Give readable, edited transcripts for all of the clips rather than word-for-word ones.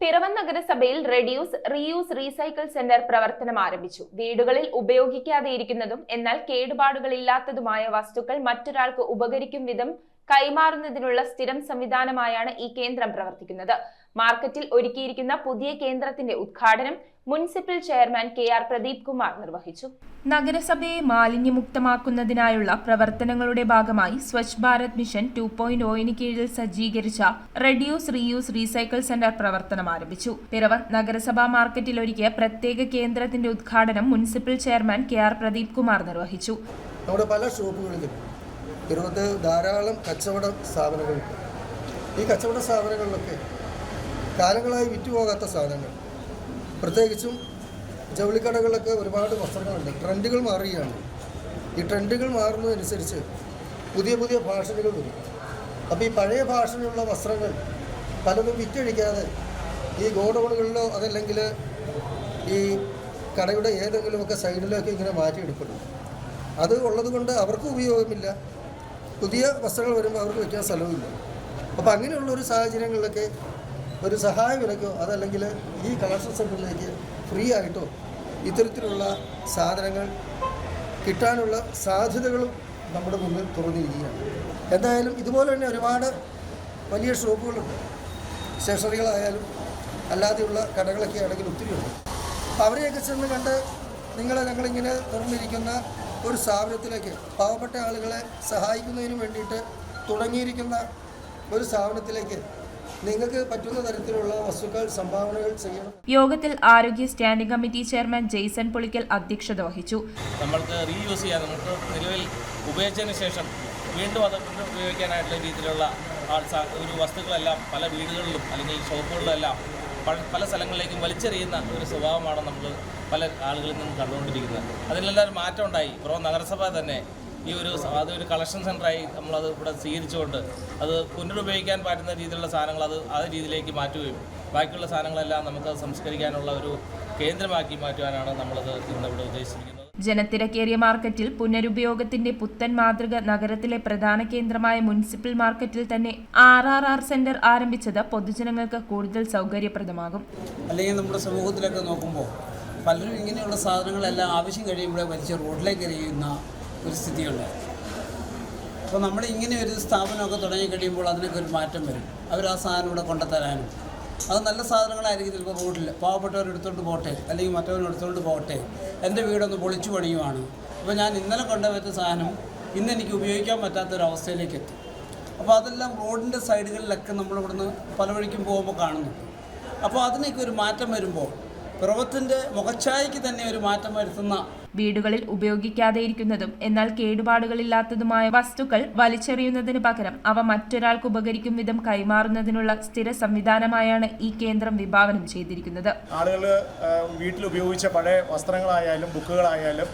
പിറവം നഗരസഭയിൽ reduce, reuse, recycle centre പ്രവർത്തനം ആരംഭിച്ചു. വീടുകളിൽ ഉപയോഗിക്കാതെയിരിക്കുന്നതും എന്നാൽ കേടുപാടുകളില്ലാത്തതുമായ വസ്തുക്കൾ മറ്റൊരാൾക്ക് ഉപകരിക്കും വിധം കൈമാറുന്നതിനുള്ള സ്ഥിരം സംവിധാനമായാണ് ഈ കേന്ദ്രം പ്രവർത്തിക്കുന്നത്. മാർക്കറ്റിൽ ഒരുക്കിയിരിക്കുന്ന പുതിയ കേന്ദ്രത്തിന്റെ ഉദ്ഘാടനം municipal chairman K R. Pradeep Kumar നിർവഹിച്ചു. നഗരസഭയെ മാലിന്യമുക്തമാക്കുന്നതിനായുള്ള പ്രവർത്തനങ്ങളുടെ ഭാഗമായി സ്വച്ഛ് ഭാരത് മിഷൻ 2.0 കീഴിൽ സജ്ജീകരിച്ച റെഡ്യൂസ്, റീയൂസ്, റീസൈക്കിൾ സെന്റർ പ്രവർത്തനം ആരംഭിച്ചു. പിറവം നഗരസഭാ മാർക്കറ്റിൽ ഒരുക്കിയ പ്രത്യേക കേന്ദ്രത്തിന്റെ ഉദ്ഘാടനം municipal chairman K R. Pradeep Kumar നിർവഹിച്ചു. നമ്മുടെ പല ഷോപ്പുകളിലും പിറവത്ത് ധാരാളം കച്ചവട സ്ഥാപനങ്ങളുണ്ട്. ഈ കച്ചവട സ്ഥാപനങ്ങളിലൊക്കെ കാലങ്ങളായി വിറ്റുപോകാത്ത സാധനങ്ങൾ, പ്രത്യേകിച്ചും ജൗളിക്കടകളിലൊക്കെ ഒരുപാട് വസ്ത്രങ്ങളുണ്ട്. ട്രെൻഡുകൾ മാറുകയാണ്. ഈ ട്രെൻഡുകൾ മാറുന്നതനുസരിച്ച് പുതിയ പുതിയ ഫാഷനുകൾ വരും. അപ്പോൾ ഈ പഴയ ഫാഷനുള്ള വസ്ത്രങ്ങൾ പലതും വിറ്റഴിക്കാതെ ഈ ഗോഡൗണുകളിലോ അതല്ലെങ്കിൽ ഈ കടയുടെ ഏതെങ്കിലുമൊക്കെ സൈഡിലൊക്കെ ഇങ്ങനെ മാറ്റിയെടുക്കുന്നു. അത് ഉള്ളതുകൊണ്ട് അവർക്ക് ഉപയോഗമില്ല. പുതിയ വസ്ത്രങ്ങൾ വരുമ്പോൾ അവർക്ക് വയ്ക്കാൻ സ്ഥലവുമില്ല. അപ്പോൾ അങ്ങനെയുള്ളൊരു സാഹചര്യങ്ങളിലൊക്കെ ഒരു സഹായ വിലക്കോ അതല്ലെങ്കിൽ ഈ കളക്ഷൻ സെൻ്ററിലേക്ക് ഫ്രീ ആയിട്ടോ ഇത്തരത്തിലുള്ള സാധനങ്ങൾ കിട്ടാനുള്ള സാധ്യതകളും നമ്മുടെ മുന്നിൽ തുറന്നിരിക്കുകയാണ്. എന്തായാലും ഇതുപോലെ തന്നെ ഒരുപാട് വലിയ ഷോപ്പുകളുണ്ട്. സ്റ്റേഷനറികളായാലും അല്ലാതെയുള്ള കടകളൊക്കെ ആണെങ്കിൽ ഒത്തിരിയുണ്ട്. അപ്പോൾ അവരെയൊക്കെ ചെന്ന് കണ്ട് ഞങ്ങളിങ്ങനെ തുറന്നിരിക്കുന്ന ഒരു സ്ഥാപനത്തിലേക്ക്, പാവപ്പെട്ട ആളുകളെ സഹായിക്കുന്നതിന് വേണ്ടിയിട്ട് തുടങ്ങിയിരിക്കുന്ന ഒരു സ്ഥാപനത്തിലേക്ക് നിങ്ങൾക്ക് പറ്റുന്ന തരത്തിലുള്ള വസ്തുക്കൾ സംഭാവനകൾ ചെയ്യണം. യോഗത്തിൽ ആരോഗ്യ standing committee chairman Jaison Pulickal അധ്യക്ഷത വഹിച്ചു. നമ്മൾക്ക് റീയൂസ് ചെയ്യാൻ, നമുക്ക് നിലവിൽ ഉപയോഗിച്ചതിന് ശേഷം വീണ്ടും അത് ഉപയോഗിക്കാനായിട്ടുള്ള രീതിയിലുള്ള ഒരു വസ്തുക്കളെല്ലാം പല വീടുകളിലും അല്ലെങ്കിൽ ഷോപ്പുകളിലെല്ലാം പല സ്ഥലങ്ങളിലേക്കും വലിച്ചെറിയുന്ന ഒരു സ്വഭാവമാണ് നമ്മൾ പല ആളുകളിൽ നിന്നും കണ്ടുകൊണ്ടിരിക്കുന്നത്. അതിനെല്ലാം മാറ്റം ഉണ്ടായി. പിറവം നഗരസഭ തന്നെ ഈ അതൊരു കളക്ഷൻ സെൻ്ററായി നമ്മളത് ഇവിടെ സ്വീകരിച്ചുകൊണ്ട് അത് പുനരുപയോഗിക്കാൻ പറ്റുന്ന രീതിയിലുള്ള സാധനങ്ങൾ ആ രീതിയിലേക്ക് മാറ്റുകയും ബാക്കിയുള്ള സാധനങ്ങളെല്ലാം നമുക്ക് സംസ്കരിക്കാനുള്ള ഒരു കേന്ദ്രമാക്കി മാറ്റുവാനാണ് നമ്മളത് ഇന്നിവിടെ ഉദ്ദേശിച്ചിരിക്കുന്നത്. ജനത്തിരക്കേറിയ മാർക്കറ്റിൽ പുനരുപയോഗത്തിന്റെ പുത്തൻ മാതൃക നഗരത്തിലെ പ്രധാന കേന്ദ്രമായ മുനിസിപ്പൽ മാർക്കറ്റിൽ തന്നെ RRR സെന്റർ ആരംഭിച്ചത് പൊതുജനങ്ങൾക്ക് കൂടുതൽ സൗകര്യപ്രദമാകും. അല്ലെങ്കിൽ നമ്മുടെ സമൂഹത്തിലൊക്കെ നോക്കുമ്പോൾ പലരും ഇങ്ങനെയുള്ള സാധനങ്ങളെല്ലാം ആവശ്യം കഴിയുമ്പോഴേ വലിച്ച് റോഡിലേക്ക് എറിയുന്ന ഒരു സ്ഥിതിയുണ്ട്. അപ്പോൾ നമ്മൾ ഇങ്ങനെ ഒരു സ്ഥാപനമൊക്കെ തുടങ്ങിക്കഴിയുമ്പോൾ അതിനൊക്കെ ഒരു മാറ്റം വരും. അവർ ആ സാധനം ഇവിടെ കൊണ്ടുതരാനും, അത് നല്ല സാധനങ്ങളായിരിക്കും. ചിലപ്പോൾ റോഡിൽ പാവപ്പെട്ടവരെടുത്തോണ്ട് പോട്ടെ, അല്ലെങ്കിൽ മറ്റവരെടുത്തോണ്ട് പോട്ടെ, എൻ്റെ വീടൊന്ന് പൊളിച്ചു പണിയുവാണ്, അപ്പോൾ ഞാൻ ഇന്നലെ കൊണ്ടുവച്ച സാധനം ഇന്ന് എനിക്ക് ഉപയോഗിക്കാൻ പറ്റാത്തൊരവസ്ഥയിലേക്ക് എത്തും. അപ്പോൾ അതെല്ലാം റോഡിൻ്റെ സൈഡുകളിലൊക്കെ നമ്മളിവിടുന്ന് പല വഴിക്കും പോകുമ്പോൾ കാണുന്നു. അപ്പോൾ അതിനൊക്കെ ഒരു മാറ്റം വരുമ്പോൾ പിറവത്തിൻ്റെ മുഖച്ഛായയ്ക്ക് തന്നെ ഒരു മാറ്റം വരുത്തുന്ന, വീടുകളിൽ ഉപയോഗിക്കാതെയിരിക്കുന്നതും എന്നാൽ കേടുപാടുകളില്ലാത്തതുമായ വസ്തുക്കൾ വലിച്ചെറിയുന്നതിന് പകരം അവ മറ്റൊരാൾക്ക് ഉപകരിക്കും വിധം കൈമാറുന്നതിനുള്ള സ്ഥിര സംവിധാനമായാണ് ഈ കേന്ദ്രം വിഭാവനം ചെയ്തിരിക്കുന്നത്. ആളുകൾ വീട്ടിൽ ഉപയോഗിച്ച പഴയ വസ്ത്രങ്ങളായാലും ബുക്കുകളായാലും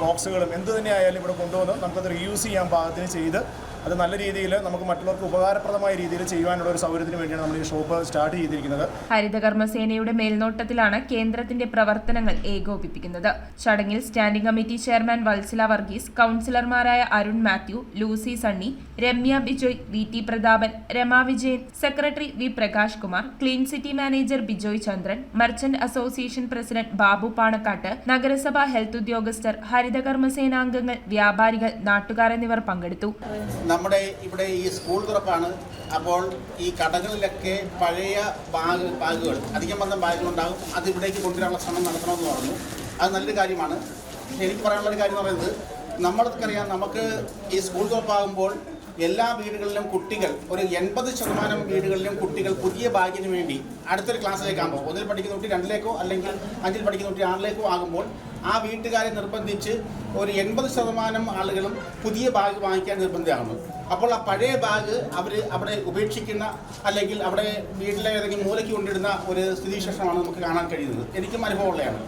ബോക്സുകളും എന്തു തന്നെയായാലും ഇവിടെ കൊണ്ടുവന്ന് നമുക്കത് റീയൂസ് ചെയ്യാൻ പാകത്തിന് ചെയ്ത് അത് നല്ല രീതിയിൽ നമുക്ക് മറ്റുള്ളവർക്ക് ഉപകാരപ്രദമായ രീതിയിൽ ചെയ്യുവാനുള്ള ഒരു സൗകര്യത്തിന് വേണ്ടിയാണ് നമ്മൾ ഈ ഷോപ്പ് സ്റ്റാർട്ട് ചെയ്തിരിക്കുന്നത്. ഹരിതകർമ്മസേനയുടെ മേൽനോട്ടത്തിലാണ് കേന്ദ്രത്തിന്റെ പ്രവർത്തനങ്ങൾ ഏകോപിപ്പിക്കുന്നത്. ചടങ്ങിൽ standing committee chairman Valsala Varghese, കൗൺസിലർമാരായ Arun Mathew, Lucy Sunny, Ramya Bijoy, VT Prathapan, Rama Vijayan, secretary V Prakash Kumar, clean city manager Bijoy Chandran, merchant association president Babu Panakkad, നഗരസഭ ഹെൽത്ത് ഉദ്യോഗസ്ഥർ, ഹരിതകർമ്മസേനാംഗങ്ങൾ, വ്യാപാരികൾ, നാട്ടുകാർ എന്നിവർ പങ്കെടുത്തു. നമ്മുടെ ഇവിടെ ഈ സ്കൂൾ തുറപ്പാണ്. അപ്പോൾ ഈ കടകളിലൊക്കെ പഴയ ബാഗുകൾ, അധികം വന്ന ബാഗുകളുണ്ടാകും. അത് ഇവിടേക്ക് കൊണ്ടുവരാനുള്ള ശ്രമം നടത്തണമെന്ന് പറഞ്ഞു. അത് നല്ലൊരു കാര്യമാണ്. എനിക്ക് പറയാനുള്ളൊരു കാര്യം എന്ന് പറയുന്നത്, നമ്മൾക്കറിയാം, നമുക്ക് ഈ സ്കൂൾ തുറപ്പാകുമ്പോൾ എല്ലാ വീടുകളിലും കുട്ടികൾ, ഒരു 80% വീടുകളിലും കുട്ടികൾ പുതിയ ബാഗിന് വേണ്ടി അടുത്തൊരു ക്ലാസ്സിലേക്കാകുമ്പോൾ, 1ൽ പഠിക്കുന്ന കുട്ടി 2ലേക്കോ അല്ലെങ്കിൽ 5ൽ പഠിക്കുന്ന കുട്ടി 6ലേക്കോ ആകുമ്പോൾ ആ വീട്ടുകാരെ നിർബന്ധിച്ച് ഒരു 80% ആളുകളും പുതിയ ബാഗ് വാങ്ങിക്കാൻ നിർബന്ധമാകുന്നു. അപ്പോൾ ആ പഴയ ബാഗ് അവർ അവിടെ ഉപേക്ഷിക്കുന്ന അല്ലെങ്കിൽ അവിടെ വീട്ടിലെ ഏതെങ്കിലും മൂലയ്ക്ക് കൊണ്ടിടുന്ന ഒരു സ്ഥിതിവിശേഷമാണ് നമുക്ക് കാണാൻ കഴിയുന്നത്. എനിക്കും അനുഭവമുള്ളതാണ്.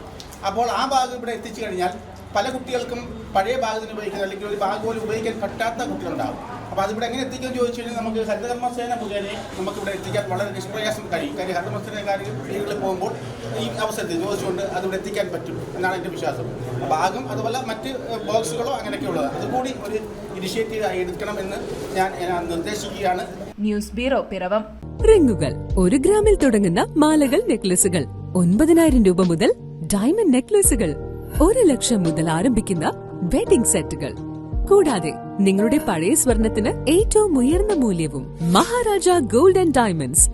അപ്പോൾ ആ ബാഗ് ഇവിടെ എത്തിച്ചു കഴിഞ്ഞാൽ പല കുട്ടികൾക്കും പഴയ ബാഗ് തന്നെ ഉപയോഗിക്കുന്നത്, അല്ലെങ്കിൽ ഒരു ബാഗ് പോലും ഉപയോഗിക്കാൻ പറ്റാത്ത കുട്ടികളുണ്ടാകും. അപ്പോൾ അതിവിടെ എങ്ങനെ എത്തിക്കുമെന്ന് ചോദിച്ചു കഴിഞ്ഞാൽ നമുക്ക് ഹരിതകർമ്മസേന മുഖേന നമുക്കിവിടെ എത്തിക്കാൻ വളരെ നിഷ്പ്രയാസം കഴിയും. കാര്യം ഹരിതകർമ്മസേനക്കാർ വീടുകളിൽ പോകുമ്പോൾ ഈ അവസരത്തിൽ ചോദിച്ചുകൊണ്ട് അതിവിടെ എത്തിക്കാൻ പറ്റും എന്നാണ് എൻ്റെ വിശ്വാസം. ബാഗും അതുപോലെ മറ്റ് ബോക്സുകളോ അങ്ങനെയൊക്കെയുള്ളത് അതുകൂടി ഒരു ഇനിഷ്യേറ്റീവ് ആയി എടുക്കണമെന്ന് ഞാൻ നിർദ്ദേശിക്കുകയാണ്. News bureau, Piravom. റിങ്ങുകൾ 1 ഗ്രാമിൽ തുടങ്ങുന്ന മാലകൾ, നെക്ലസുകൾ 9,000 രൂപ മുതൽ ഡയമണ്ട് നെക്ലസുകൾ 1 ലക്ഷം മുതൽ ആരംഭിക്കുന്ന വെഡിംഗ് സെറ്റുകൾ. കൂടാതെ നിങ്ങളുടെ പഴയ സ്വർണത്തിന് ഏറ്റവും ഉയർന്ന മൂല്യവും. Maharaja gold and diamonds,